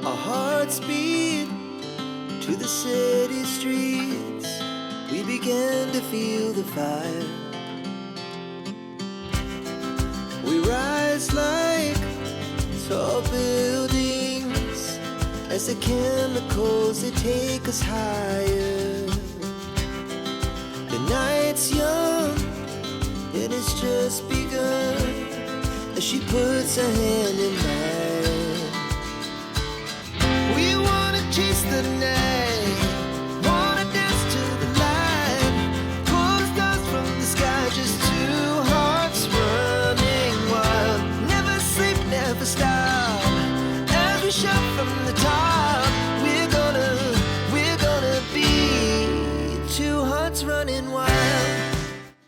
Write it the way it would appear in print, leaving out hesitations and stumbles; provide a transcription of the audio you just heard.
Our hearts beat to the city streets. We began to feel the fire. We rise like tall buildings as the chemicals they take us higher. The night's young, it has just begun as she puts her hand in